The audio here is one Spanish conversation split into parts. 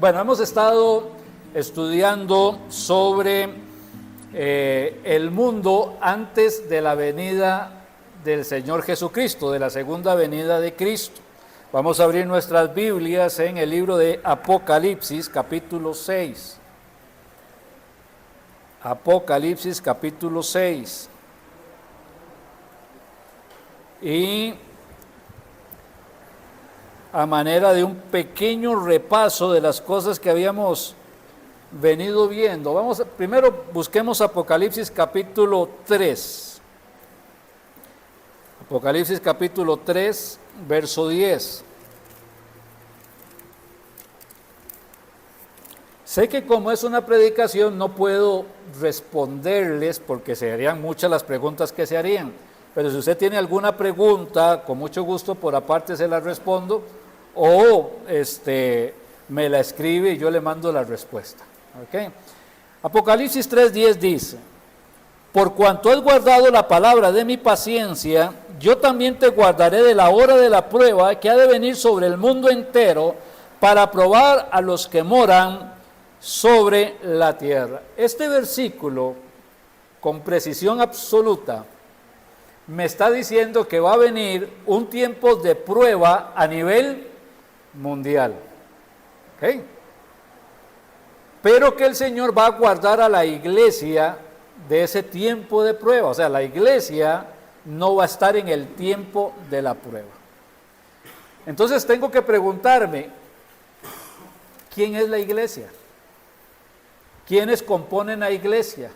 Bueno, hemos estado estudiando sobre el mundo antes de la venida del Señor Jesucristo, de la segunda venida de Cristo. Vamos a abrir nuestras Biblias en el libro de Apocalipsis, capítulo 6. Apocalipsis, capítulo 6. Y a manera de un pequeño repaso de las cosas que habíamos venido viendo, primero busquemos Apocalipsis capítulo 3. Apocalipsis capítulo 3, verso 10. Sé que como es una predicación no puedo responderles porque serían muchas las preguntas que se harían, pero si usted tiene alguna pregunta, con mucho gusto por aparte se la respondo, o me la escribe y yo le mando la respuesta. ¿Okay? Apocalipsis 3:10 dice: por cuanto has guardado la palabra de mi paciencia, yo también te guardaré de la hora de la prueba que ha de venir sobre el mundo entero para probar a los que moran sobre la tierra. Este versículo, con precisión absoluta, me está diciendo que va a venir un tiempo de prueba a nivel mundial. ¿Okay? Pero que el Señor va a guardar a la iglesia de ese tiempo de prueba. O sea, la iglesia no va a estar en el tiempo de la prueba. Entonces tengo que preguntarme, ¿quién es la iglesia? ¿Quiénes componen la iglesia?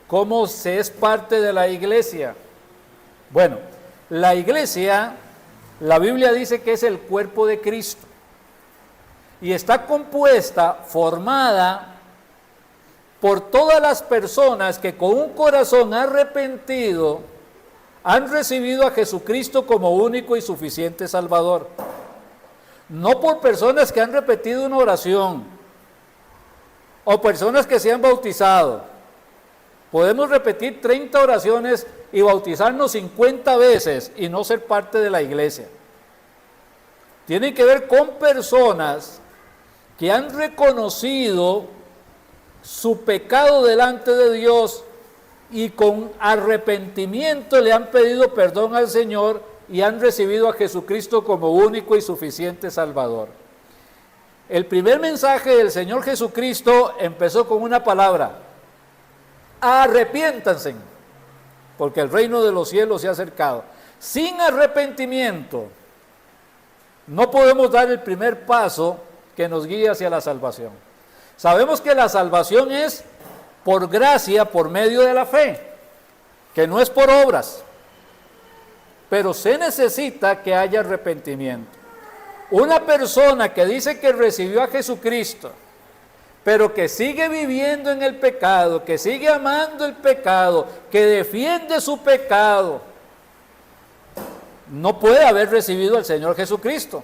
¿Cómo se es parte de la iglesia? Bueno, la iglesia, la Biblia dice que es el cuerpo de Cristo y está compuesta, formada por todas las personas que con un corazón arrepentido han recibido a Jesucristo como único y suficiente Salvador. No por personas que han repetido una oración o personas que se han bautizado. Podemos repetir 30 oraciones y bautizarnos 50 veces y no ser parte de la iglesia. Tiene que ver con personas que han reconocido su pecado delante de Dios y con arrepentimiento le han pedido perdón al Señor y han recibido a Jesucristo como único y suficiente Salvador. El primer mensaje del Señor Jesucristo empezó con una palabra: arrepiéntanse, porque el reino de los cielos se ha acercado. Sin arrepentimiento no podemos dar el primer paso que nos guía hacia la salvación. Sabemos que la salvación es por gracia, por medio de la fe, que no es por obras, pero se necesita que haya arrepentimiento. Una persona que dice que recibió a Jesucristo, pero que sigue viviendo en el pecado, que sigue amando el pecado, que defiende su pecado, no puede haber recibido al Señor Jesucristo,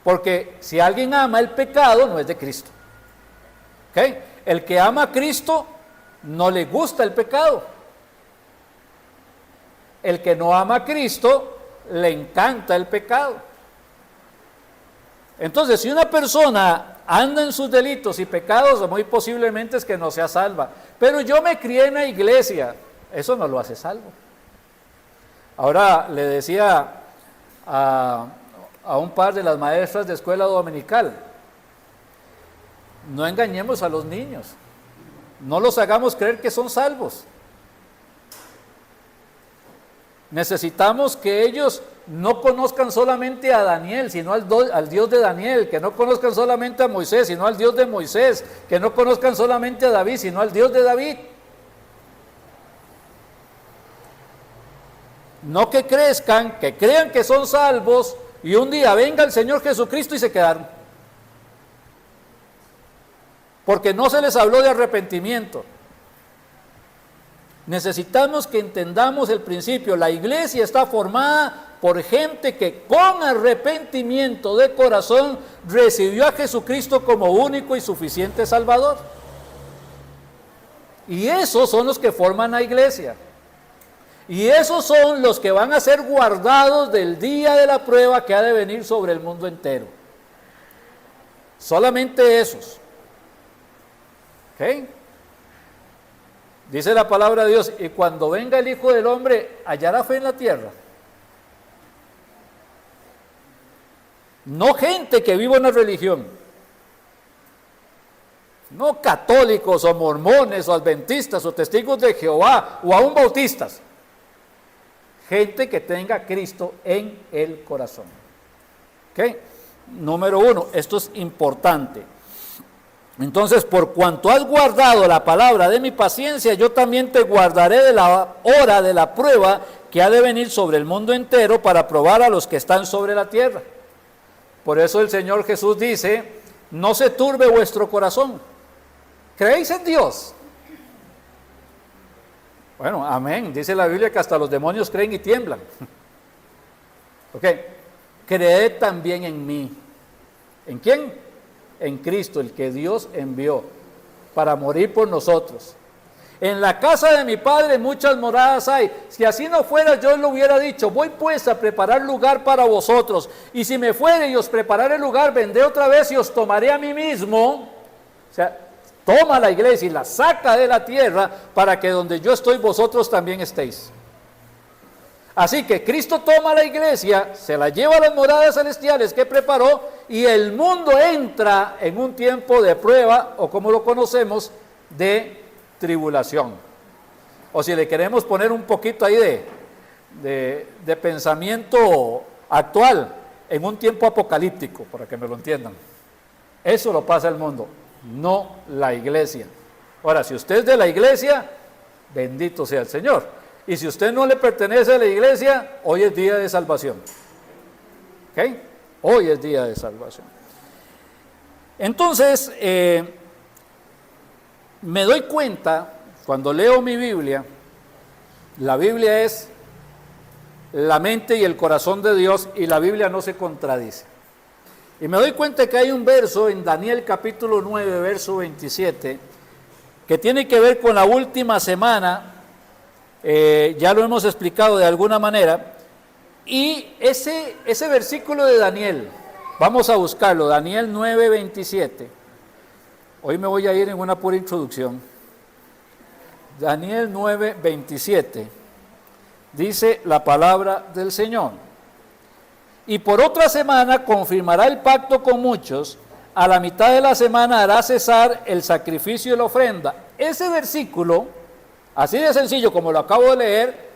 porque si alguien ama el pecado, no es de Cristo. ¿Okay? El que ama a Cristo no le gusta el pecado. El que no ama a Cristo le encanta el pecado. Entonces, si una persona anda en sus delitos y pecados, muy posiblemente es que no sea salva. Pero yo me crié en la iglesia, eso no lo hace salvo. Ahora le decía a un par de las maestras de escuela dominical: no engañemos a los niños, no los hagamos creer que son salvos. Necesitamos que ellos no conozcan solamente a Daniel, sino al Dios de Daniel, que no conozcan solamente a Moisés, sino al Dios de Moisés, que no conozcan solamente a David, sino al Dios de David. No que crezcan, que crean que son salvos y un día venga el Señor Jesucristo y se quedaron. Porque no se les habló de arrepentimiento. Necesitamos que entendamos el principio. La iglesia está formada por gente que con arrepentimiento de corazón recibió a Jesucristo como único y suficiente Salvador. Y esos son los que forman la iglesia. Y esos son los que van a ser guardados del día de la prueba que ha de venir sobre el mundo entero. Solamente esos. ¿Ok? Dice la palabra de Dios, y cuando venga el Hijo del Hombre, ¿hallará fe en la tierra? No gente que viva una religión, no católicos o mormones o adventistas o testigos de Jehová o aún bautistas. Gente que tenga a Cristo en el corazón. ¿Ok? Número 1, esto es importante. Entonces, por cuanto has guardado la palabra de mi paciencia, yo también te guardaré de la hora de la prueba que ha de venir sobre el mundo entero para probar a los que están sobre la tierra. Por eso el Señor Jesús dice, no se turbe vuestro corazón. ¿Creéis en Dios? Bueno, amén. Dice la Biblia que hasta los demonios creen y tiemblan. Ok. Creed también en mí. ¿En quién? En Cristo, el que Dios envió para morir por nosotros. En la casa de mi Padre muchas moradas hay. Si así no fuera, yo lo hubiera dicho, voy pues a preparar lugar para vosotros. Y si me fuere y os prepararé lugar, vendré otra vez y os tomaré a mí mismo. O sea, toma la iglesia y la saca de la tierra para que donde yo estoy, vosotros también estéis. Así que Cristo toma la iglesia, se la lleva a las moradas celestiales que preparó y el mundo entra en un tiempo de prueba o como lo conocemos, de tribulación. O si le queremos poner un poquito ahí de pensamiento actual, en un tiempo apocalíptico, para que me lo entiendan. Eso lo pasa el mundo, no la iglesia. Ahora, si usted es de la iglesia, bendito sea el Señor. Y si usted no le pertenece a la iglesia, hoy es día de salvación. ¿Ok? Hoy es día de salvación. Entonces, me doy cuenta, cuando leo mi Biblia, la Biblia es la mente y el corazón de Dios y la Biblia no se contradice. Y me doy cuenta que hay un verso en Daniel capítulo 9, verso 27, que tiene que ver con la última semana. Ya lo hemos explicado de alguna manera, y ese versículo de Daniel, vamos a buscarlo, Daniel 9:27. Hoy me voy a ir en una pura introducción. Daniel 9:27 dice la palabra del Señor: y por otra semana confirmará el pacto con muchos, a la mitad de la semana hará cesar el sacrificio y la ofrenda. Ese versículo, así de sencillo como lo acabo de leer,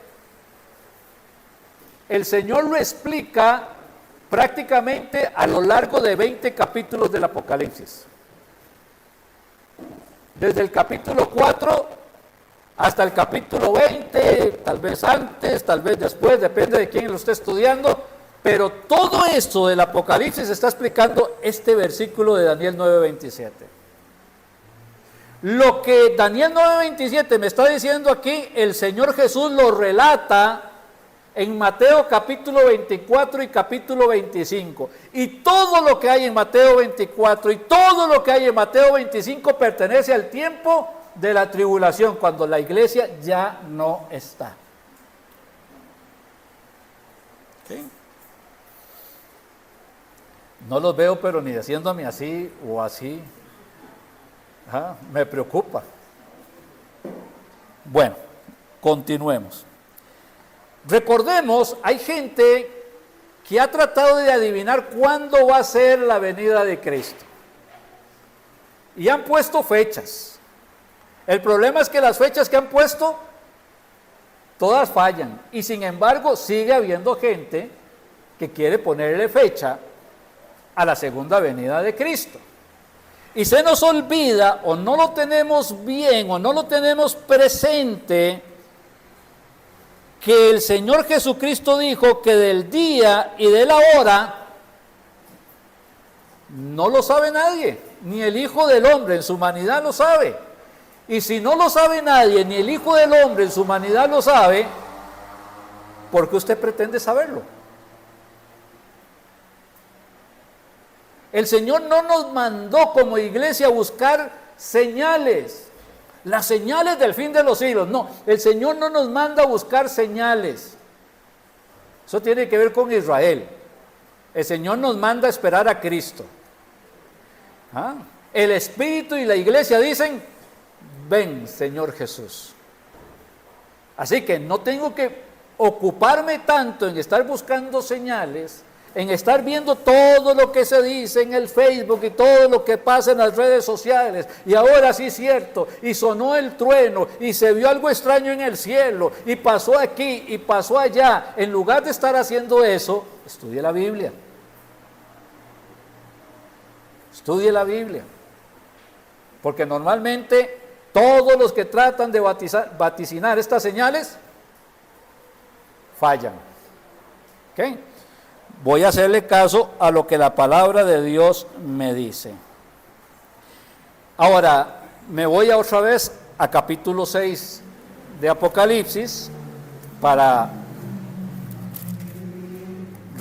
el Señor lo explica prácticamente a lo largo de 20 capítulos del Apocalipsis. Desde el capítulo 4 hasta el capítulo 20, tal vez antes, tal vez después, depende de quién lo esté estudiando, pero todo esto del Apocalipsis está explicando este versículo de Daniel 9:27. Lo que Daniel 9:27 me está diciendo aquí, el Señor Jesús lo relata en Mateo capítulo 24 y capítulo 25. Y todo lo que hay en Mateo 24 y todo lo que hay en Mateo 25 pertenece al tiempo de la tribulación, cuando la iglesia ya no está. ¿Sí? No los veo, pero ni haciéndome así o así. Me preocupa. Bueno, continuemos. Recordemos, hay gente que ha tratado de adivinar cuándo va a ser la venida de Cristo. Y han puesto fechas. El problema es que las fechas que han puesto, todas fallan. Y sin embargo, sigue habiendo gente que quiere ponerle fecha a la segunda venida de Cristo. Y se nos olvida, o no lo tenemos bien, o no lo tenemos presente, que el Señor Jesucristo dijo que del día y de la hora no lo sabe nadie, ni el Hijo del Hombre en su humanidad lo sabe. Y si no lo sabe nadie, ni el Hijo del Hombre en su humanidad lo sabe, ¿por qué usted pretende saberlo? El Señor no nos mandó como iglesia a buscar señales, las señales del fin de los siglos. No, el Señor no nos manda a buscar señales. Eso tiene que ver con Israel. El Señor nos manda a esperar a Cristo. ¿Ah? El Espíritu y la iglesia dicen, ven, Señor Jesús. Así que no tengo que ocuparme tanto en estar buscando señales, en estar viendo todo lo que se dice en el Facebook y todo lo que pasa en las redes sociales, y ahora sí es cierto, y sonó el trueno, y se vio algo extraño en el cielo, y pasó aquí, y pasó allá. En lugar de estar haciendo eso, estudie la Biblia. Estudie la Biblia. Porque normalmente todos los que tratan de vaticinar estas señales, fallan. ¿Ok? Voy a hacerle caso a lo que la palabra de Dios me dice. Ahora, me voy otra vez a capítulo 6 de Apocalipsis para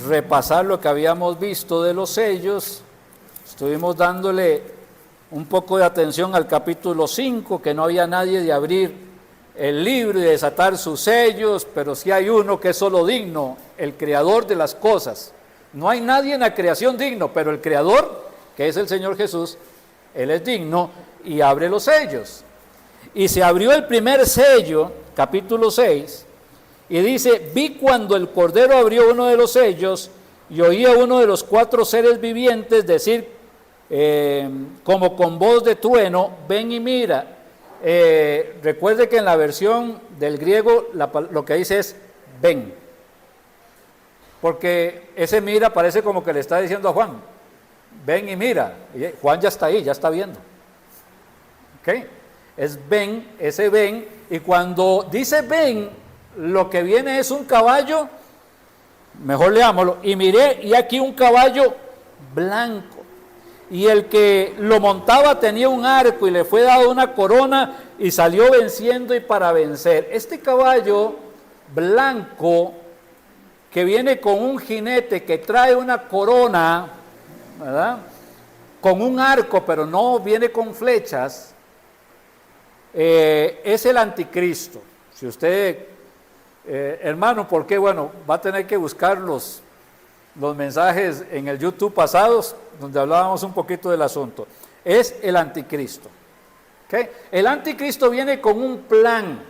repasar lo que habíamos visto de los sellos. Estuvimos dándole un poco de atención al capítulo 5, que no había nadie de abrir el libro y desatar sus sellos, pero sí hay uno que es solo digno, el creador de las cosas. No hay nadie en la creación digno, pero el creador, que es el Señor Jesús, Él es digno y abre los sellos. Y se abrió el primer sello, capítulo 6, y dice, vi cuando el Cordero abrió uno de los sellos y oí a uno de los 4 seres vivientes decir, como con voz de trueno, ven y mira. Recuerde que en la versión del griego lo que dice es ven, porque ese mira parece como que le está diciendo a Juan, ven y mira, y Juan ya está ahí, ya está viendo. ¿Ok? Es ven, ese ven, y cuando dice ven, lo que viene es un caballo, mejor leámoslo, y miré, y aquí un caballo blanco, y el que lo montaba tenía un arco y le fue dado una corona y salió venciendo y para vencer. Este caballo blanco que viene con un jinete que trae una corona, ¿verdad?, con un arco, pero no viene con flechas, es el anticristo. Si usted, hermano, ¿por qué? Bueno, va a tener que buscar los mensajes en el YouTube pasados, donde hablábamos un poquito del asunto. Es el anticristo. ¿Okay? El anticristo viene con un plan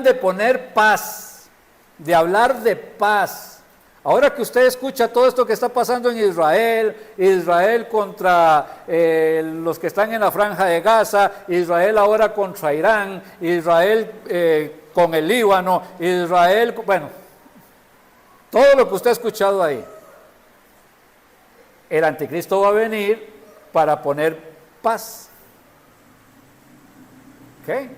de poner paz, de hablar de paz. Ahora que usted escucha todo esto que está pasando en Israel contra los que están en la franja de Gaza, Israel ahora contra Irán, Israel con el Líbano, Israel, bueno, todo lo que usted ha escuchado ahí. El anticristo va a venir para poner paz. ¿Ok?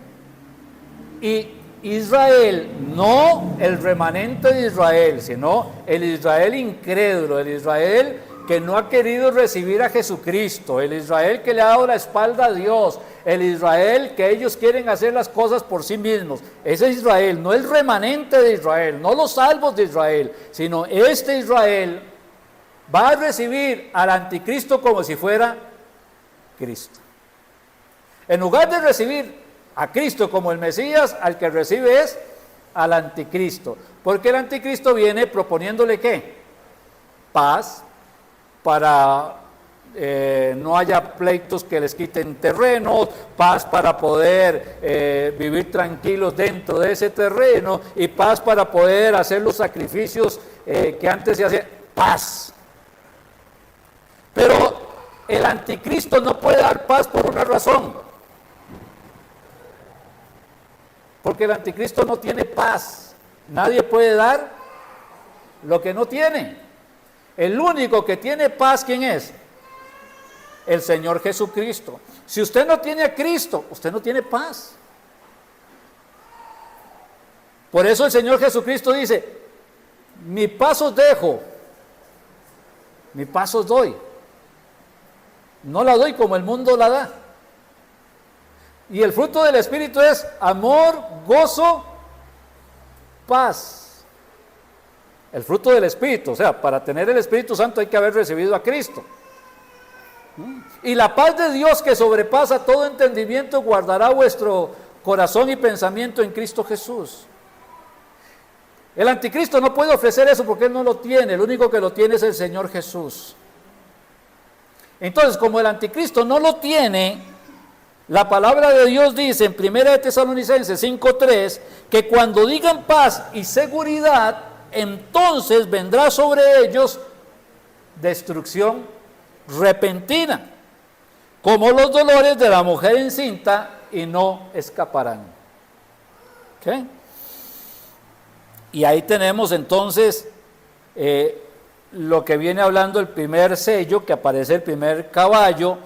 Y Israel, no el remanente de Israel, sino el Israel incrédulo, el Israel que no ha querido recibir a Jesucristo, el Israel que le ha dado la espalda a Dios, el Israel que ellos quieren hacer las cosas por sí mismos. Ese Israel, no el remanente de Israel, no los salvos de Israel, sino este Israel va a recibir al anticristo como si fuera Cristo. En lugar de recibir a Cristo como el Mesías, al que recibe es al anticristo, porque el anticristo viene proponiéndole ¿qué? Paz, para no haya pleitos que les quiten terrenos, paz para poder vivir tranquilos dentro de ese terreno, y paz para poder hacer los sacrificios que antes se hacían, paz. Pero el anticristo no puede dar paz por una razón. Porque el anticristo no tiene paz. Nadie puede dar lo que no tiene. El único que tiene paz, ¿quién es? El Señor Jesucristo. Si usted no tiene a Cristo, usted no tiene paz. Por eso el Señor Jesucristo dice, mi paz os dejo, mi paz os doy. No la doy como el mundo la da. Y el fruto del Espíritu es amor, gozo, paz. El fruto del Espíritu, o sea, para tener el Espíritu Santo hay que haber recibido a Cristo. Y la paz de Dios que sobrepasa todo entendimiento guardará vuestro corazón y pensamiento en Cristo Jesús. El anticristo no puede ofrecer eso porque él no lo tiene. El único que lo tiene es el Señor Jesús. Entonces, como el anticristo no lo tiene, la palabra de Dios dice en 1 de Tesalonicenses 5:3 que cuando digan paz y seguridad, entonces vendrá sobre ellos destrucción repentina, como los dolores de la mujer encinta, y no escaparán. ¿Okay? Y ahí tenemos entonces lo que viene hablando el primer sello, que aparece el primer caballo,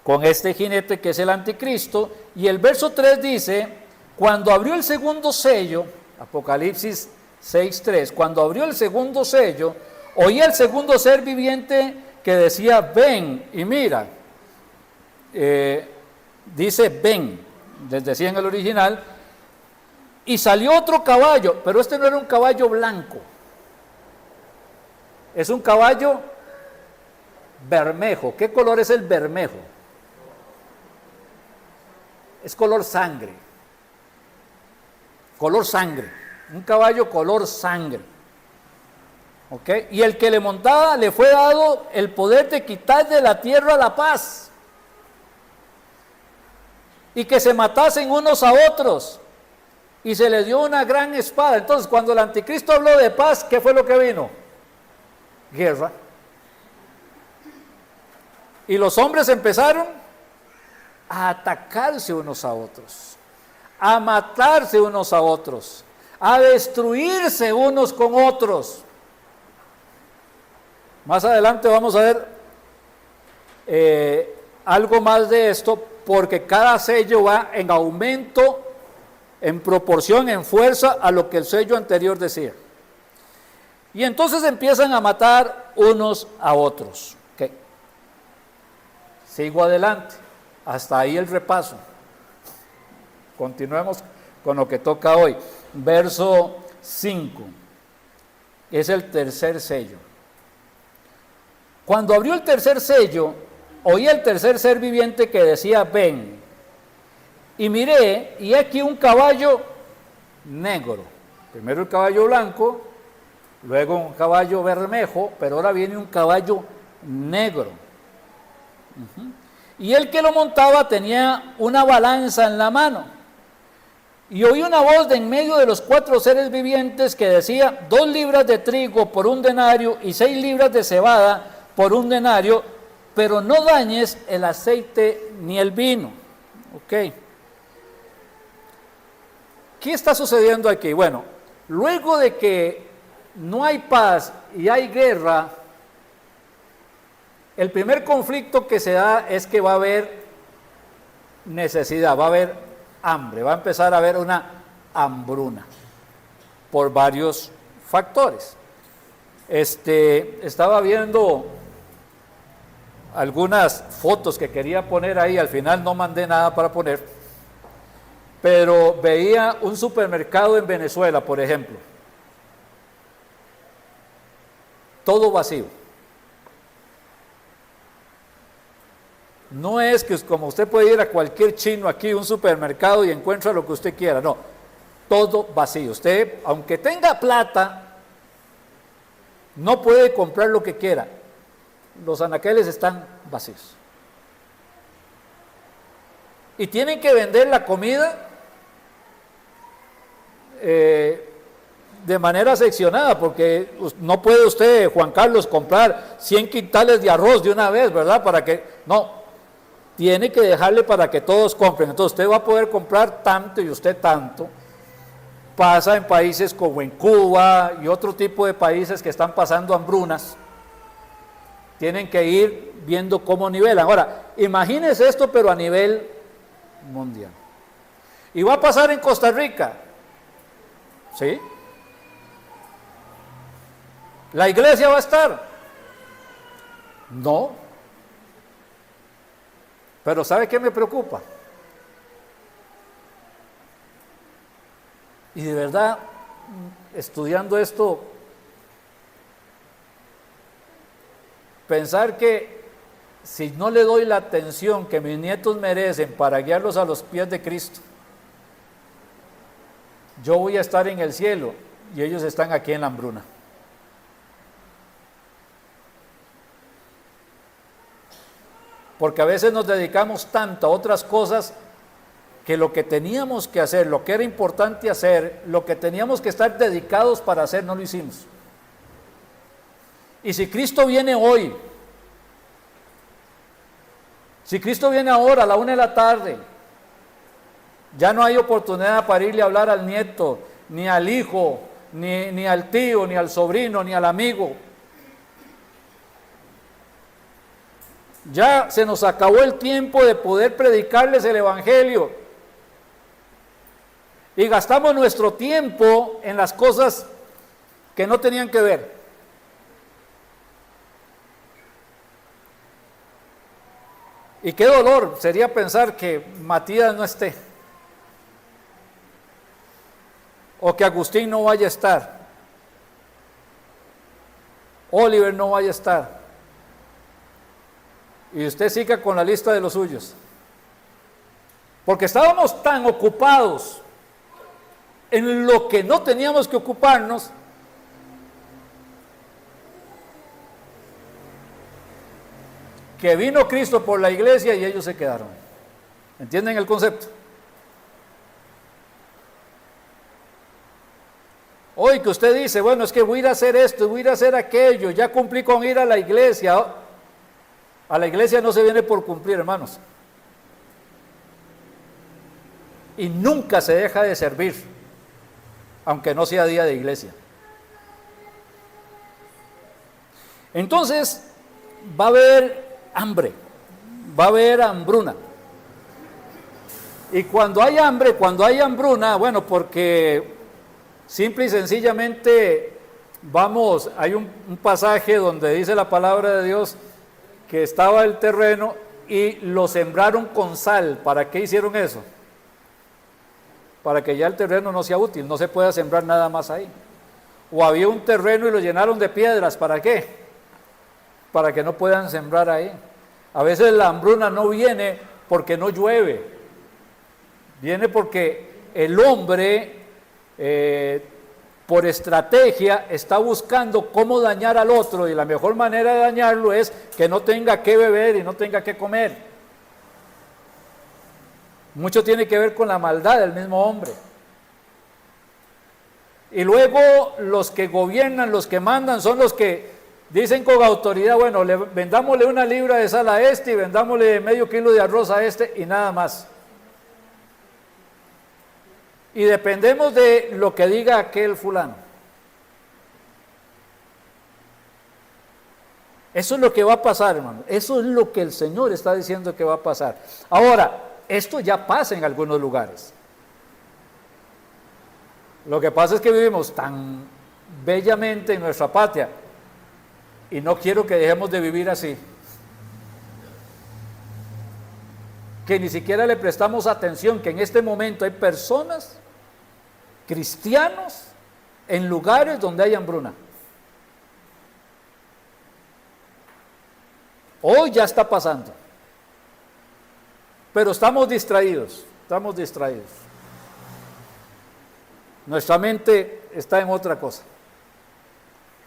con este jinete que es el anticristo, y el verso 3 dice, cuando abrió el segundo sello, Apocalipsis 6:3, cuando abrió el segundo sello, oí el segundo ser viviente que decía, ven y mira, dice ven, les decía en el original, y salió otro caballo, pero este no era un caballo blanco, es un caballo bermejo. ¿Qué color es el bermejo? Es color sangre, un caballo color sangre. ¿Ok? Y el que le montaba le fue dado el poder de quitar de la tierra la paz, y que se matasen unos a otros, y se les dio una gran espada. Entonces, cuando el anticristo habló de paz, ¿qué fue lo que vino? Guerra. Y los hombres empezaron a atacarse unos a otros, a matarse unos a otros, a destruirse unos con otros. Más adelante vamos a ver algo más de esto, porque cada sello va en aumento, en proporción, en fuerza a lo que el sello anterior decía. Y entonces empiezan a matar unos a otros. ¿Okay? Sigo adelante, hasta ahí el repaso. Continuemos con lo que toca hoy. Verso 5, es el tercer sello. Cuando abrió el tercer sello, oí el tercer ser viviente que decía, ven. Y miré, y aquí un caballo negro. Primero el caballo blanco, luego un caballo bermejo, pero ahora viene un caballo negro. Y el que lo montaba tenía una balanza en la mano. Y oí una voz de en medio de los 4 seres vivientes que decía, 2 libras de trigo por 1 denario y 6 libras de cebada por 1 denario, pero no dañes el aceite ni el vino. Ok. ¿Qué está sucediendo aquí? Bueno, luego de que no hay paz y hay guerra, el primer conflicto que se da es que va a haber necesidad, va a haber hambre, va a empezar a haber una hambruna por varios factores. Estaba viendo algunas fotos que quería poner ahí, al final no mandé nada para poner, pero veía un supermercado en Venezuela, por ejemplo, todo vacío. No es que como usted puede ir a cualquier chino aquí, un supermercado, y encuentra lo que usted quiera, no, todo vacío. Usted, aunque tenga plata, no puede comprar lo que quiera. Los anaqueles están vacíos. Y tienen que vender la comida de manera seccionada, porque no puede usted, Juan Carlos, comprar 100 quintales de arroz de una vez, ¿verdad? Para que, no, tiene que dejarle para que todos compren. Entonces usted va a poder comprar tanto y usted tanto. Pasa en países como en Cuba y otro tipo de países que están pasando hambrunas. Tienen que ir viendo cómo nivelan. Ahora, imagínense esto, pero a nivel mundial. Y va a pasar en Costa Rica. ¿Sí? ¿La iglesia va a estar? No. Pero ¿sabe qué me preocupa? Y de verdad, estudiando esto, pensar que si no le doy la atención que mis nietos merecen para guiarlos a los pies de Cristo, yo voy a estar en el cielo y ellos están aquí en la hambruna. porque a veces nos dedicamos tanto a otras cosas que lo que teníamos que hacer, lo que era importante hacer, lo que teníamos que estar dedicados para hacer, no lo hicimos. Y si Cristo viene hoy, si Cristo viene ahora a la 1 de la tarde, ya no hay oportunidad para irle a hablar al nieto, ni al hijo, ni al tío, ni al sobrino, ni al amigo. Ya se nos acabó el tiempo de poder predicarles el evangelio. Y gastamos nuestro tiempo en las cosas que no tenían que ver. Y qué dolor sería pensar que Matías no esté, o que Agustín no vaya a estar, Oliver no vaya a estar, y usted siga con la lista de los suyos, porque estábamos tan ocupados en lo que no teníamos que ocuparnos, que vino Cristo por la iglesia y ellos se quedaron. ¿Entienden el concepto? Hoy que usted dice, bueno, es que voy a ir a hacer esto, voy a ir a hacer aquello, ya cumplí con ir a la iglesia. A la iglesia no se viene por cumplir, hermanos. Y nunca se deja de servir, aunque no sea día de iglesia. Entonces, va a haber hambre, va a haber hambruna. Y cuando hay hambre, cuando hay hambruna, bueno, porque simple y sencillamente hay un pasaje donde dice la palabra de Dios que estaba el terreno y lo sembraron con sal. ¿Para qué hicieron eso? Para que ya el terreno no sea útil, no se pueda sembrar nada más ahí. O había un terreno y lo llenaron de piedras, ¿para qué? Para que no puedan sembrar ahí. A veces la hambruna no viene porque no llueve, viene porque el hombre por estrategia está buscando cómo dañar al otro, y la mejor manera de dañarlo es que no tenga que beber y no tenga que comer. Mucho tiene que ver con la maldad del mismo hombre. Y luego los que gobiernan, los que mandan, son los que dicen con autoridad, bueno, vendámosle 1 libra de sal a este y vendámosle medio kilo de arroz a este y nada más. Y dependemos de lo que diga aquel fulano. Eso es lo que va a pasar, hermano. Eso es lo que el Señor está diciendo que va a pasar. Ahora, esto ya pasa en algunos lugares. Lo que pasa es que vivimos tan bellamente en nuestra patria y no quiero que dejemos de vivir así, que ni siquiera le prestamos atención que en este momento hay personas, cristianos, en lugares donde hay hambruna. Hoy ya está pasando, pero estamos distraídos. Nuestra mente está en otra cosa.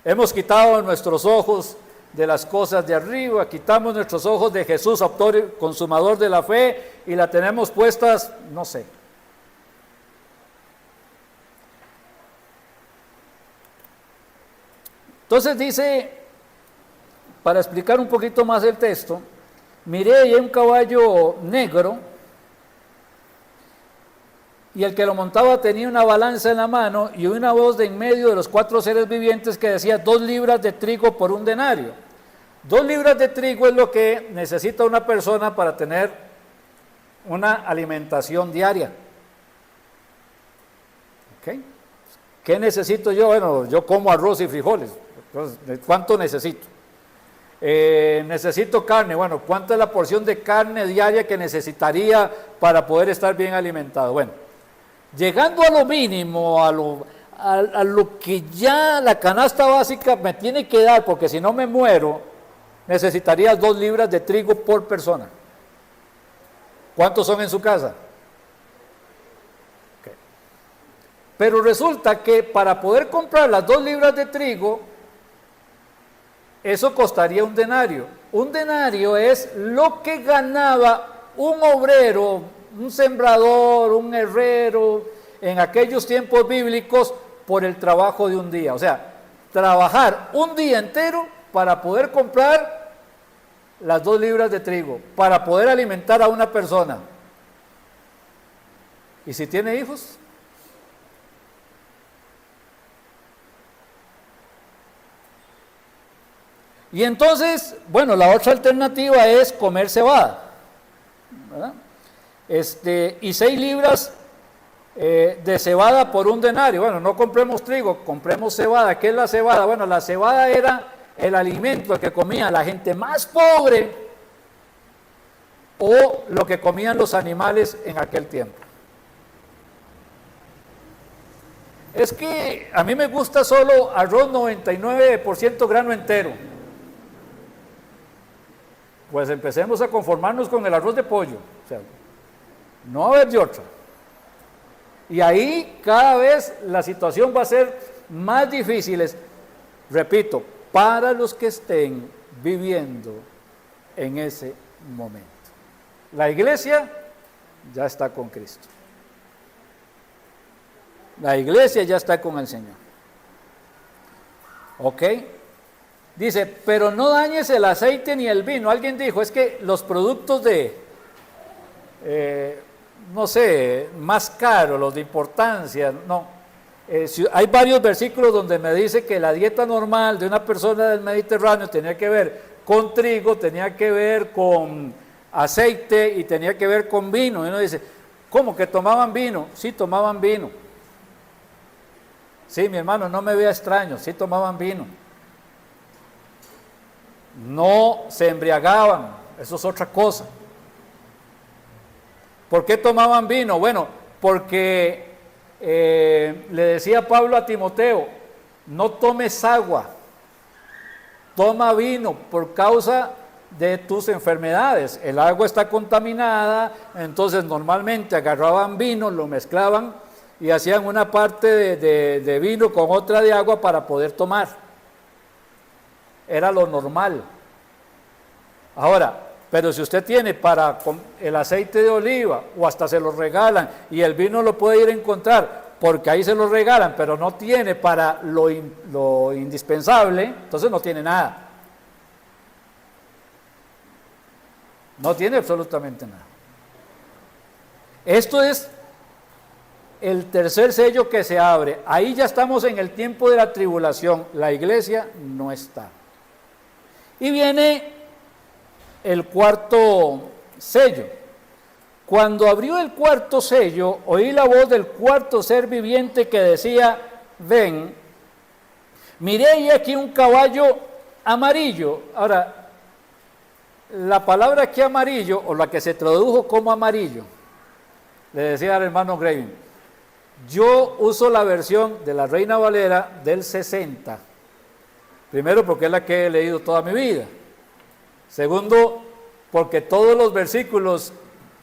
Hemos quitado nuestros ojos de las cosas de arriba, quitamos nuestros ojos de Jesús, autor y consumador de la fe, y la tenemos puestas, no sé. Entonces dice, para explicar un poquito más el texto, miré y hay un caballo negro, y el que lo montaba tenía una balanza en la mano y una voz de en medio de los 4 seres vivientes que decía 2 libras de trigo por 1 denario. 2 libras de trigo es lo que necesita una persona para tener una alimentación diaria. ¿Okay? ¿Qué necesito yo? Bueno, yo como arroz y frijoles. Entonces, ¿cuánto necesito? Necesito carne. Bueno, ¿cuánta es la porción de carne diaria que necesitaría para poder estar bien alimentado? Bueno, llegando a lo mínimo, a lo que ya la canasta básica me tiene que dar, porque si no me muero, necesitaría 2 libras de trigo por persona. ¿Cuántos son en su casa? Okay. Pero resulta que para poder comprar las 2 libras de trigo, eso costaría 1 denario. Un denario es lo que ganaba un obrero, un sembrador, un herrero, en aquellos tiempos bíblicos por el trabajo de un día. O sea, trabajar un día entero para poder comprar las 2 libras de trigo, para poder alimentar a una persona. ¿Y si tiene hijos? Y entonces, bueno, la otra alternativa es comer cebada, ¿verdad? Y 6 libras de cebada por un denario. Bueno, no compremos trigo, compremos cebada. ¿Qué es la cebada? Bueno, la cebada era el alimento que comía la gente más pobre o lo que comían los animales en aquel tiempo. Es que a mí me gusta solo arroz 99% grano entero. Pues empecemos a conformarnos con el arroz de pollo, o sea, no haber de otra. Y ahí cada vez la situación va a ser más difícil, repito, para los que estén viviendo en ese momento. La iglesia ya está con Cristo. La iglesia ya está con el Señor. ¿Ok? Dice, pero no dañes el aceite ni el vino. Alguien dijo, es que los productos de, no sé, más caros, los de importancia, no. Hay varios versículos donde me dice que la dieta normal de una persona del Mediterráneo tenía que ver con trigo, tenía que ver con aceite y tenía que ver con vino. Y uno dice, ¿cómo que tomaban vino? Sí, tomaban vino. Sí, mi hermano, no me vea extraño, sí tomaban vino. No se embriagaban, eso es otra cosa. ¿Por qué tomaban vino? Bueno, porque le decía Pablo a Timoteo, no tomes agua, toma vino por causa de tus enfermedades. El agua está contaminada, entonces normalmente agarraban vino, lo mezclaban y hacían una parte de vino con otra de agua para poder tomar. Era lo normal. Ahora, pero si usted tiene para el aceite de oliva o hasta se lo regalan y el vino lo puede ir a encontrar porque ahí se lo regalan, pero no tiene para lo indispensable, entonces no tiene nada. No tiene absolutamente nada. Esto es el tercer sello que se abre. Ahí ya estamos en el tiempo de la tribulación. La iglesia no está. Y viene el cuarto sello. Cuando abrió el cuarto sello, oí la voz del cuarto ser viviente que decía, ven, miré y aquí un caballo amarillo. Ahora, la palabra aquí amarillo, o la que se tradujo como amarillo, le decía al hermano Gravin, yo uso la versión de la Reina Valera del 60. Primero, porque es la que he leído toda mi vida. Segundo, porque todos los versículos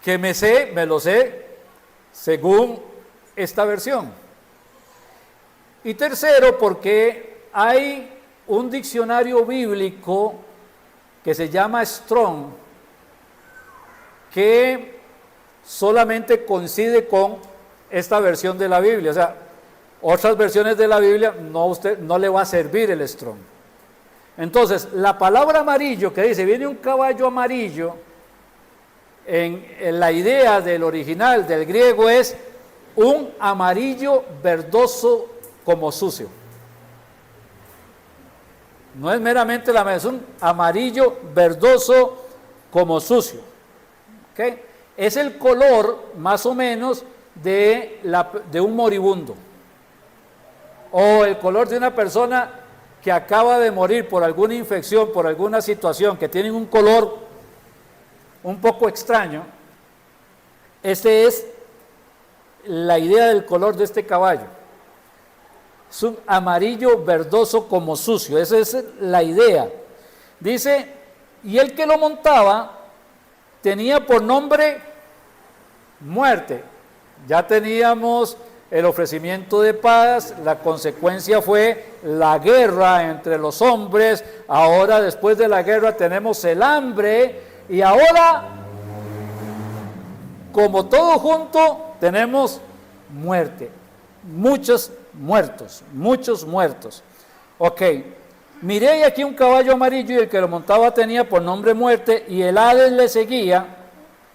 que me los sé según esta versión. Y tercero, porque hay un diccionario bíblico que se llama Strong, que solamente coincide con esta versión de la Biblia. O sea, otras versiones de la Biblia no le va a servir el Strong. Entonces, la palabra amarillo que dice, viene un caballo amarillo, en la idea del original, del griego, es un amarillo verdoso como sucio. No es meramente es un amarillo verdoso como sucio. ¿Okay? Es el color, más o menos, de un moribundo. O el color de una persona que acaba de morir por alguna infección, por alguna situación, que tienen un color un poco extraño. Esta es la idea del color de este caballo. Es un amarillo verdoso como sucio, esa es la idea. Dice, y el que lo montaba tenía por nombre muerte. Ya teníamos el ofrecimiento de paz, la consecuencia fue la guerra entre los hombres, ahora después de la guerra tenemos el hambre y ahora, como todo junto, tenemos muerte, muchos muertos. Ok, miré aquí un caballo amarillo y el que lo montaba tenía por nombre muerte y el Hades le seguía,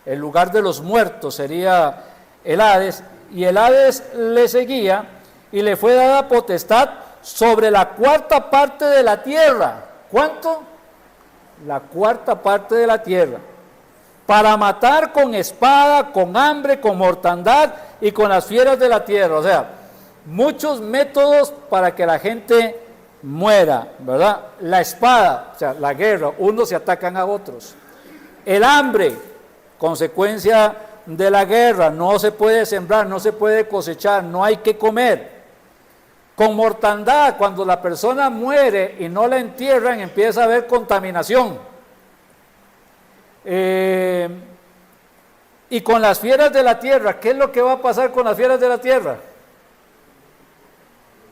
el lugar de los muertos sería el Hades, y el Hades le seguía y le fue dada potestad sobre la cuarta parte de la tierra. ¿Cuánto? La cuarta parte de la tierra. Para matar con espada, con hambre, con mortandad y con las fieras de la tierra. O sea, muchos métodos para que la gente muera, ¿verdad? La espada, o sea, la guerra, unos se atacan a otros. El hambre, consecuencia de la guerra, no se puede sembrar, no se puede cosechar, no hay que comer. Con mortandad, cuando la persona muere y no la entierran, empieza a haber contaminación. Y con las fieras de la tierra, ¿qué es lo que va a pasar con las fieras de la tierra?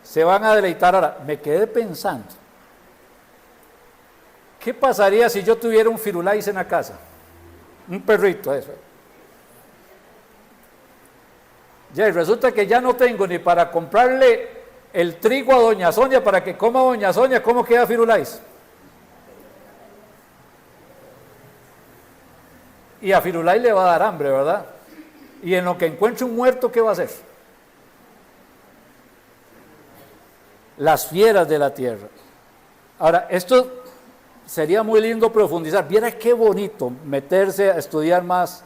Se van a deleitar. Ahora, me quedé pensando, ¿qué pasaría si yo tuviera un firulais en la casa? Un perrito, eso. Ya, y resulta que ya no tengo ni para comprarle el trigo a doña Sonia para que coma doña Sonia. ¿Cómo queda firulais? Y a firulais le va a dar hambre, ¿verdad? Y en lo que encuentre un muerto, ¿qué va a hacer? Las fieras de la tierra. Ahora, esto sería muy lindo profundizar. Viera qué bonito meterse a estudiar más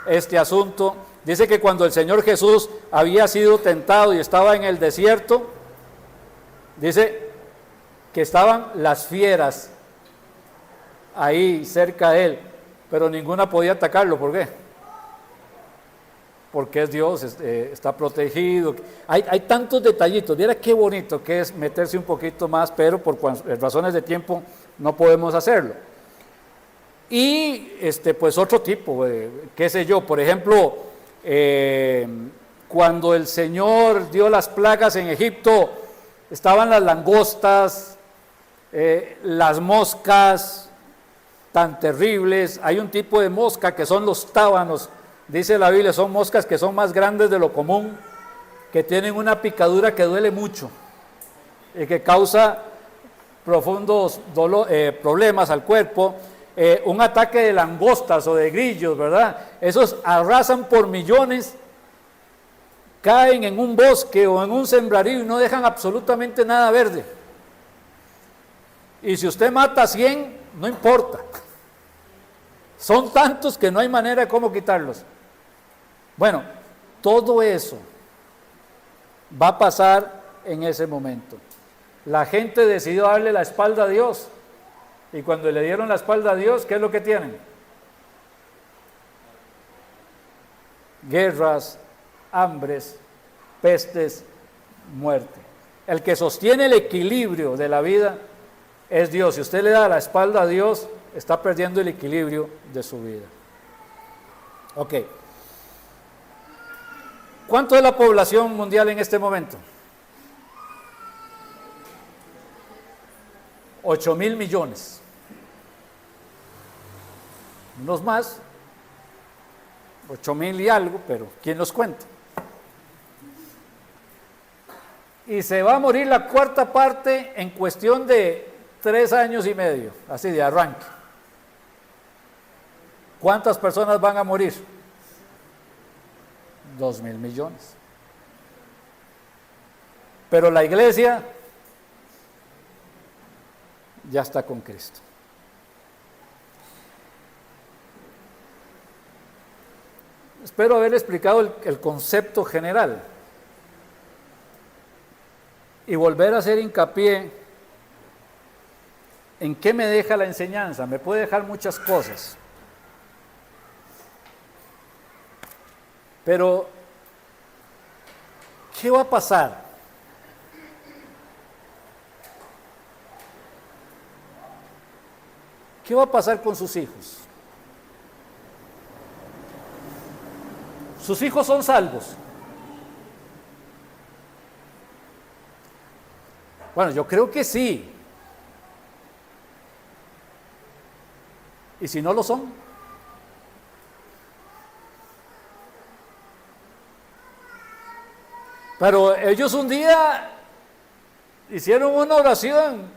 este asunto. Dice que cuando el Señor Jesús había sido tentado y estaba en el desierto, dice que estaban las fieras ahí cerca de él, pero ninguna podía atacarlo. ¿Por qué? Porque es Dios, está protegido. Hay tantos detallitos. Viera qué bonito que es meterse un poquito más, pero por razones de tiempo no podemos hacerlo. Y pues otro tipo, qué sé yo, por ejemplo, cuando el Señor dio las plagas en Egipto, estaban las langostas, las moscas tan terribles. Hay un tipo de mosca que son los tábanos, dice la Biblia, son moscas que son más grandes de lo común, que tienen una picadura que duele mucho y que causa profundos problemas al cuerpo. Un ataque de langostas o de grillos, ¿verdad? Esos arrasan por millones, caen en un bosque o en un sembradío y no dejan absolutamente nada verde. Y si usted mata a 100, no importa. Son tantos que no hay manera de cómo quitarlos. Bueno, todo eso va a pasar en ese momento. La gente decidió darle la espalda a Dios. Y cuando le dieron la espalda a Dios, ¿qué es lo que tienen? Guerras, hambres, pestes, muerte. El que sostiene el equilibrio de la vida es Dios. Si usted le da la espalda a Dios, está perdiendo el equilibrio de su vida. Ok. ¿Cuánto es la población mundial en este momento? 8.000 millones. Unos más, 8.000 y algo, pero ¿quién los cuenta? Y se va a morir la cuarta parte en cuestión de 3 años y medio, así de arranque. ¿Cuántas personas van a morir? 2.000 millones. Pero la iglesia ya está con Cristo. Espero haber explicado el concepto general y volver a hacer hincapié en qué me deja la enseñanza. Me puede dejar muchas cosas, pero ¿qué va a pasar? ¿Qué va a pasar con sus hijos? Sus hijos son salvos. Bueno, yo creo que sí. ¿Y si no lo son? Pero ellos un día hicieron una oración.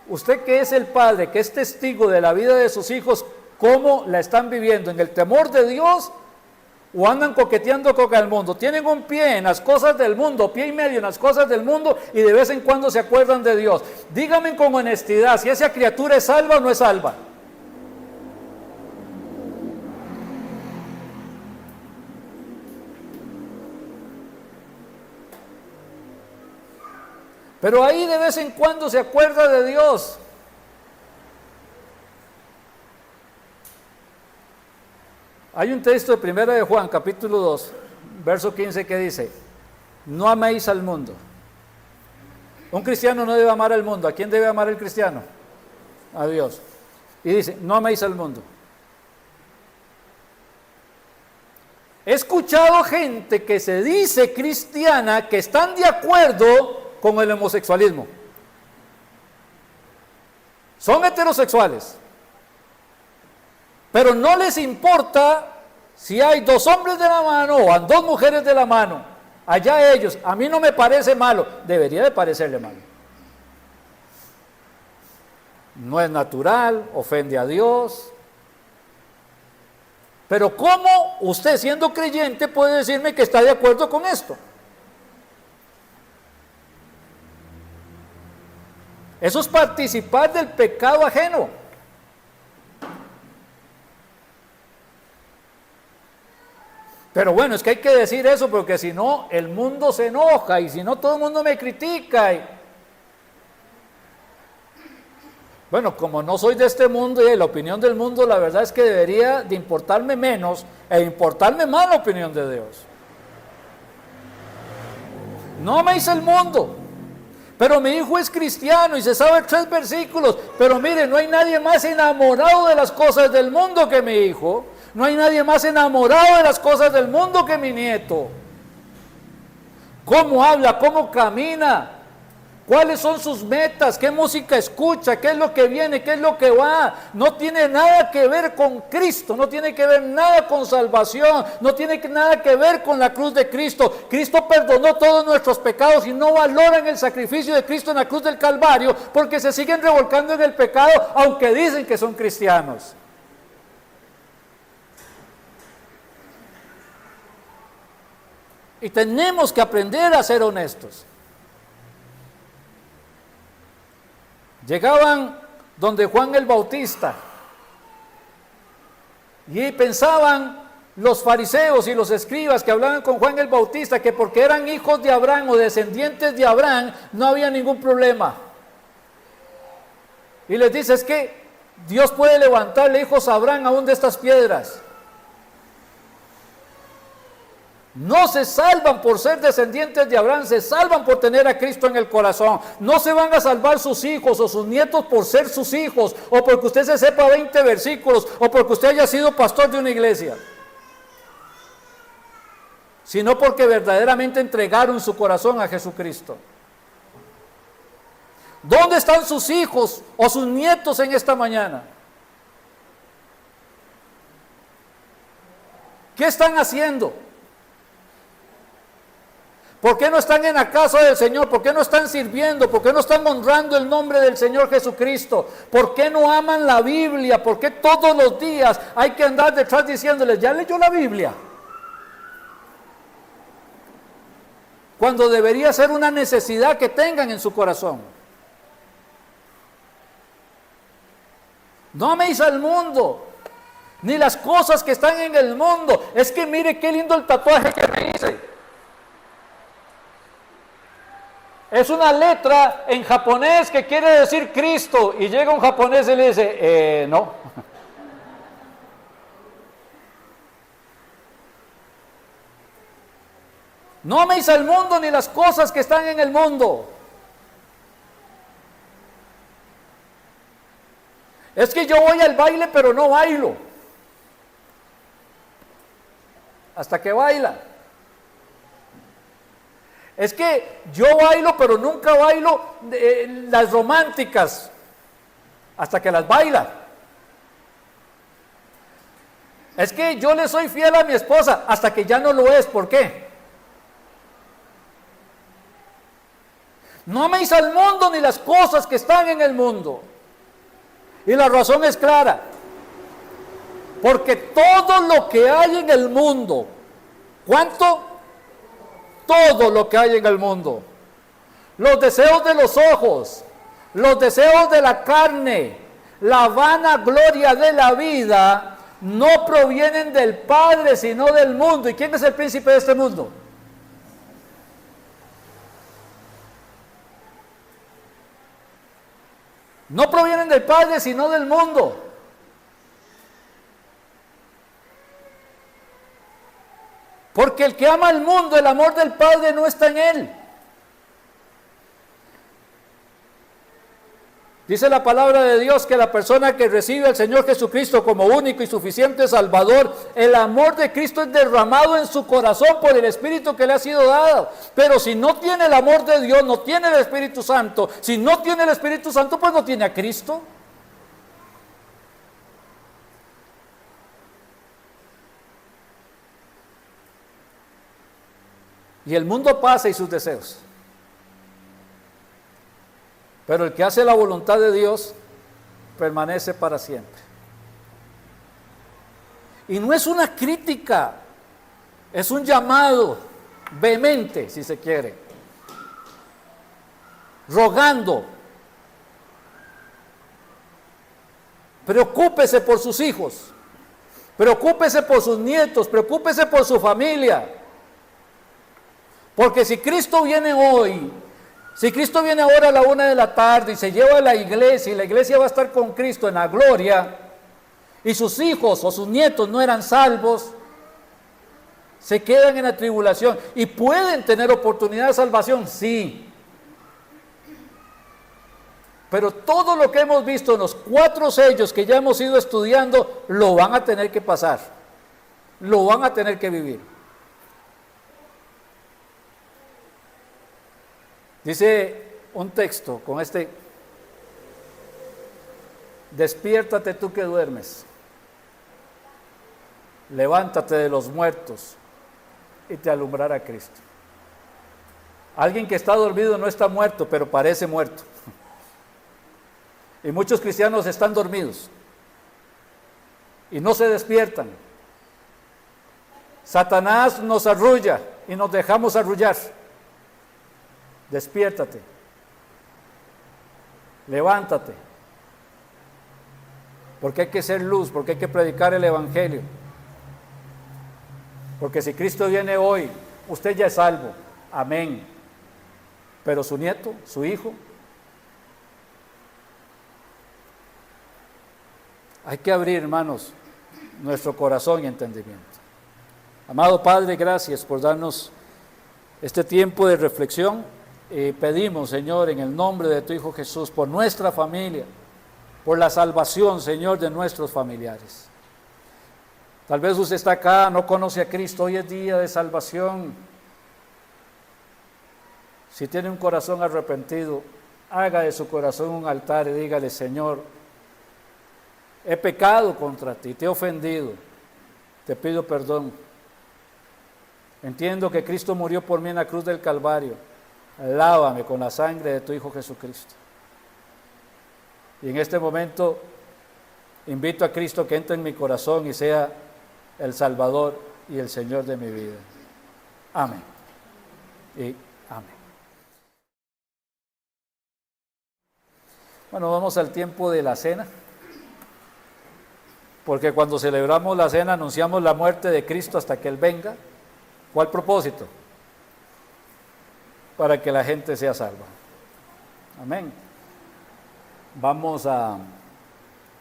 Usted que es el padre, que es testigo de la vida de sus hijos, ¿cómo la están viviendo? ¿En el temor de Dios o andan coqueteando con el mundo? Tienen un pie en las cosas del mundo, pie y medio en las cosas del mundo, y de vez en cuando se acuerdan de Dios. Díganme con honestidad, si esa criatura es salva o no es salva. Pero ahí de vez en cuando se acuerda de Dios. Hay un texto de 1 de Juan, capítulo 2, verso 15, que dice: no améis al mundo. Un cristiano no debe amar al mundo. ¿A quién debe amar el cristiano? A Dios. Y dice: no améis al mundo. He escuchado gente que se dice cristiana que están de acuerdo con el homosexualismo. Son heterosexuales, pero no les importa si hay dos hombres de la mano o dos mujeres de la mano. Allá ellos. A mí no me parece malo. Debería de parecerle malo. No es natural, ofende a Dios. Pero ¿cómo usted, siendo creyente, puede decirme que está de acuerdo con esto? Eso es participar del pecado ajeno. Pero bueno, es que hay que decir eso porque si no, el mundo se enoja y si no, todo el mundo me critica. Bueno, como no soy de este mundo y de la opinión del mundo, la verdad es que debería de importarme menos e importarme más la opinión de Dios. No me hice el mundo. Pero mi hijo es cristiano y se sabe 3 versículos. Pero mire, no hay nadie más enamorado de las cosas del mundo que mi hijo. No hay nadie más enamorado de las cosas del mundo que mi nieto. ¿Cómo habla? ¿Cómo camina? ¿Cuáles son sus metas? ¿Qué música escucha? ¿Qué es lo que viene? ¿Qué es lo que va? No tiene nada que ver con Cristo, no tiene que ver nada con salvación, no tiene nada que ver con la cruz de Cristo. Cristo perdonó todos nuestros pecados y no valoran el sacrificio de Cristo en la cruz del Calvario porque se siguen revolcando en el pecado aunque dicen que son cristianos. Y tenemos que aprender a ser honestos. Llegaban donde Juan el Bautista y pensaban los fariseos y los escribas que hablaban con Juan el Bautista que porque eran hijos de Abraham o descendientes de Abraham no había ningún problema. Y les dice: es que Dios puede levantarle hijos a Abraham aún de estas piedras. No se salvan por ser descendientes de Abraham, se salvan por tener a Cristo en el corazón. No se van a salvar sus hijos o sus nietos por ser sus hijos, o porque usted se sepa 20 versículos, o porque usted haya sido pastor de una iglesia, sino porque verdaderamente entregaron su corazón a Jesucristo. ¿Dónde están sus hijos o sus nietos en esta mañana? ¿Qué están haciendo? ¿Por qué no están en la casa del Señor? ¿Por qué no están sirviendo? ¿Por qué no están honrando el nombre del Señor Jesucristo? ¿Por qué no aman la Biblia? ¿Por qué todos los días hay que andar detrás diciéndoles: ¿ya leyó la Biblia? Cuando debería ser una necesidad que tengan en su corazón. No améis al mundo, ni las cosas que están en el mundo. Es que mire qué lindo el tatuaje que me hice. Es una letra en japonés que quiere decir Cristo. Y llega un japonés y le dice: no. No améis al mundo ni las cosas que están en el mundo. Es que yo voy al baile pero no bailo. Hasta que baila. Es que yo bailo, pero nunca bailo las románticas, hasta que las baila. Es que yo le soy fiel a mi esposa, hasta que ya no lo es. ¿Por qué? No améis al mundo ni las cosas que están en el mundo. Y la razón es clara. Porque todo lo que hay en el mundo, ¿cuánto? Todo lo que hay en el mundo. Los deseos de los ojos, los deseos de la carne, la vana gloria de la vida, no provienen del Padre, sino del mundo. ¿Y quién es el príncipe de este mundo? No provienen del Padre, sino del mundo. Porque el que ama al mundo, el amor del Padre no está en él. Dice la palabra de Dios que la persona que recibe al Señor Jesucristo como único y suficiente Salvador, el amor de Cristo es derramado en su corazón por el Espíritu que le ha sido dado. Pero si no tiene el amor de Dios, no tiene el Espíritu Santo. Si no tiene el Espíritu Santo, pues no tiene a Cristo. Y el mundo pasa y sus deseos. Pero el que hace la voluntad de Dios permanece para siempre. Y no es una crítica, es un llamado vehemente, si se quiere, rogando. Preocúpese por sus hijos, preocúpese por sus nietos, preocúpese por su familia. Porque si Cristo viene hoy, si Cristo viene ahora a la 1 de la tarde y se lleva a la iglesia, y la iglesia va a estar con Cristo en la gloria, y sus hijos o sus nietos no eran salvos, se quedan en la tribulación y pueden tener oportunidad de salvación, sí. Pero todo lo que hemos visto en los 4 sellos que ya hemos ido estudiando, lo van a tener que pasar, lo van a tener que vivir. Dice un texto con este: despiértate tú que duermes, levántate de los muertos y te alumbrará Cristo. Alguien que está dormido no está muerto, pero parece muerto. Y muchos cristianos están dormidos y no se despiertan. Satanás nos arrulla y nos dejamos arrullar. Despiértate, levántate, porque hay que ser luz, porque hay que predicar el Evangelio. Porque si Cristo viene hoy, usted ya es salvo, amén. Pero su nieto, su hijo, hay que abrir, hermanos, nuestro corazón y entendimiento. Amado Padre, gracias por darnos este tiempo de reflexión. Pedimos, Señor, en el nombre de tu Hijo Jesús, por nuestra familia, por la salvación, Señor, de nuestros familiares. Tal vez usted está acá, no conoce a Cristo, hoy es día de salvación. Si tiene un corazón arrepentido, haga de su corazón un altar y dígale: Señor, he pecado contra ti, te he ofendido, te pido perdón. Entiendo que Cristo murió por mí en la cruz del Calvario. Lávame con la sangre de tu Hijo Jesucristo. Y en este momento invito a Cristo que entre en mi corazón y sea el Salvador y el Señor de mi vida. Amén. Y amén. Bueno, vamos al tiempo de la cena. Porque cuando celebramos la cena anunciamos la muerte de Cristo hasta que Él venga. ¿Cuál propósito? Para que la gente sea salva. Amén. Vamos a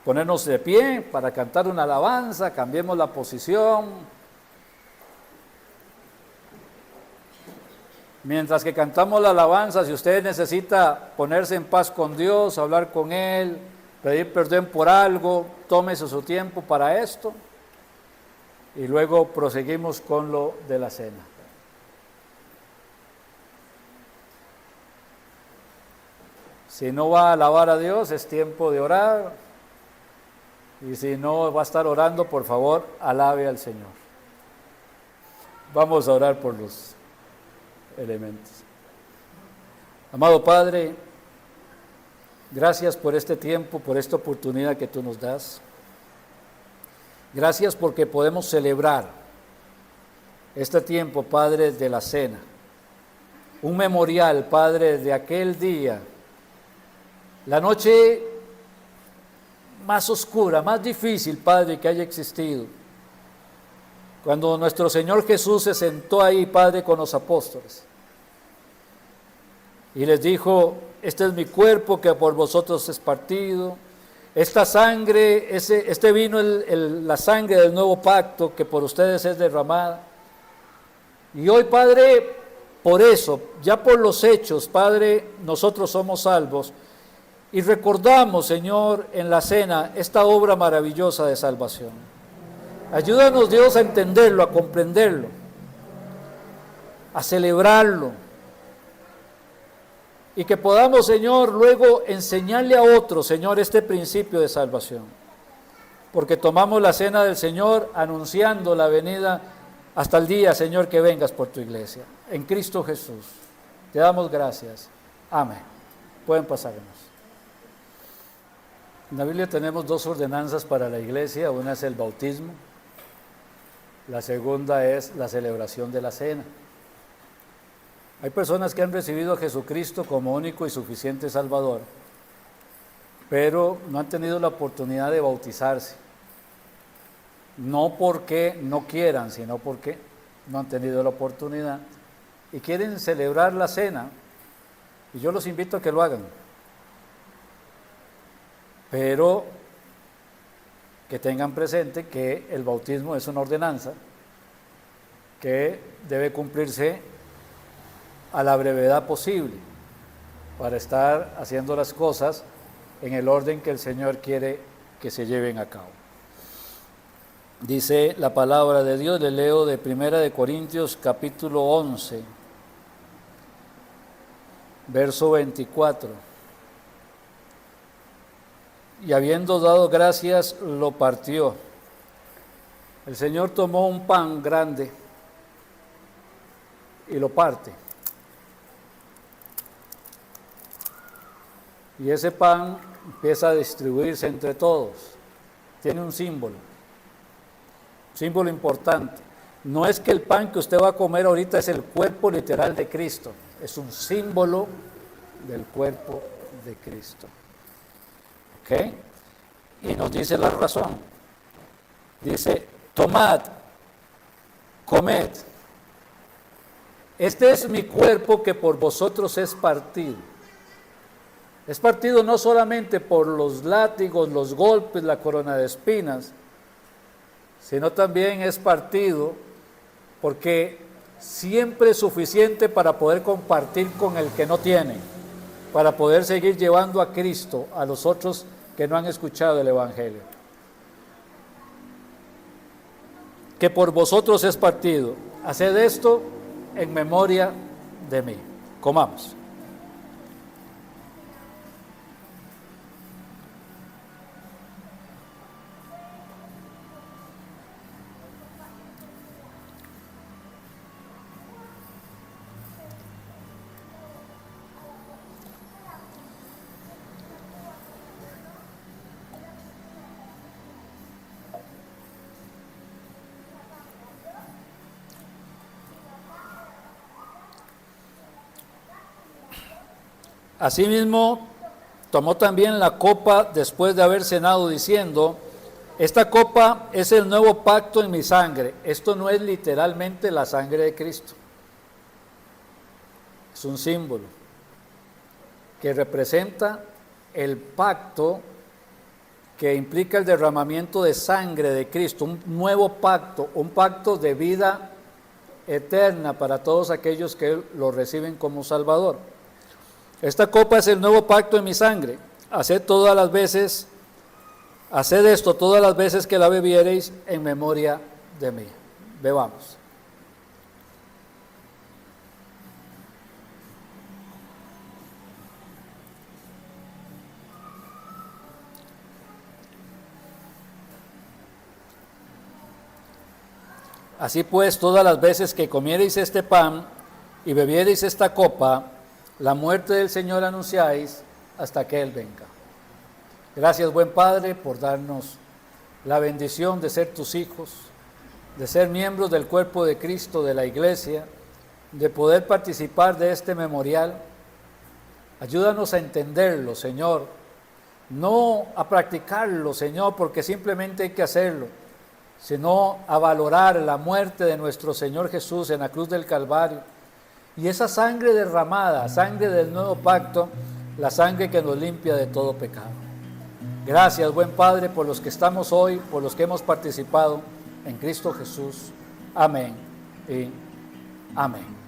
ponernos de pie para cantar una alabanza, cambiemos la posición. Mientras que cantamos la alabanza, si usted necesita ponerse en paz con Dios, hablar con Él, pedir perdón por algo, tómese su tiempo para esto y luego proseguimos con lo de la cena. Si no va a alabar a Dios, es tiempo de orar. Y si no va a estar orando, por favor, alabe al Señor. Vamos a orar por los elementos. Amado Padre, gracias por este tiempo, por esta oportunidad que tú nos das. Gracias porque podemos celebrar este tiempo, Padre, de la cena. Un memorial, Padre, de aquel día, la noche más oscura, más difícil, Padre, que haya existido. Cuando nuestro Señor Jesús se sentó ahí, Padre, con los apóstoles. Y les dijo, este es mi cuerpo que por vosotros es partido. Esta sangre, este vino la sangre del nuevo pacto que por ustedes es derramada. Y hoy, Padre, por eso, ya por los hechos, Padre, nosotros somos salvos. Y recordamos, Señor, en la cena, esta obra maravillosa de salvación. Ayúdanos, Dios, a entenderlo, a comprenderlo, a celebrarlo. Y que podamos, Señor, luego enseñarle a otros, Señor, este principio de salvación. Porque tomamos la cena del Señor anunciando la venida hasta el día, Señor, que vengas por tu iglesia. En Cristo Jesús. Te damos gracias. Amén. Pueden pasarnos. En la Biblia tenemos dos ordenanzas para la iglesia. Una es el bautismo. La segunda es la celebración de la cena. Hay personas que han recibido a Jesucristo como único y suficiente Salvador, pero no han tenido la oportunidad de bautizarse. No porque no quieran, sino porque no han tenido la oportunidad y quieren celebrar la cena. Y yo los invito a que lo hagan. Pero que tengan presente que el bautismo es una ordenanza que debe cumplirse a la brevedad posible para estar haciendo las cosas en el orden que el Señor quiere que se lleven a cabo. Dice la palabra de Dios, le leo de 1 Corintios capítulo 11, verso 24. Y habiendo dado gracias, lo partió. El Señor tomó un pan grande y lo parte. Y ese pan empieza a distribuirse entre todos. Tiene un símbolo importante. No es que el pan que usted va a comer ahorita es el cuerpo literal de Cristo, es un símbolo del cuerpo de Cristo. ¿Ok? Y nos dice la razón. Dice, tomad, comed. Este es mi cuerpo que por vosotros es partido. Es partido no solamente por los látigos, los golpes, la corona de espinas, sino también es partido porque siempre es suficiente para poder compartir con el que no tiene, para poder seguir llevando a Cristo a los otros que no han escuchado el Evangelio. Que por vosotros es partido. Haced esto en memoria de mí. Comamos. Asimismo, tomó también la copa después de haber cenado, diciendo, esta copa es el nuevo pacto en mi sangre. Esto no es literalmente la sangre de Cristo. Es un símbolo que representa el pacto que implica el derramamiento de sangre de Cristo, un nuevo pacto, un pacto de vida eterna para todos aquellos que lo reciben como Salvador. Esta copa es el nuevo pacto en mi sangre. Haced esto todas las veces que la bebiereis en memoria de mí. Bebamos. Así pues, todas las veces que comiereis este pan y bebiereis esta copa, la muerte del Señor anunciáis hasta que Él venga. Gracias, buen Padre, por darnos la bendición de ser tus hijos, de ser miembros del cuerpo de Cristo, de la iglesia, de poder participar de este memorial. Ayúdanos a entenderlo, Señor, no a practicarlo, Señor, porque simplemente hay que hacerlo, sino a valorar la muerte de nuestro Señor Jesús en la cruz del Calvario y esa sangre derramada, sangre del nuevo pacto, la sangre que nos limpia de todo pecado. Gracias, buen Padre, por los que estamos hoy, por los que hemos participado en Cristo Jesús. Amén y amén.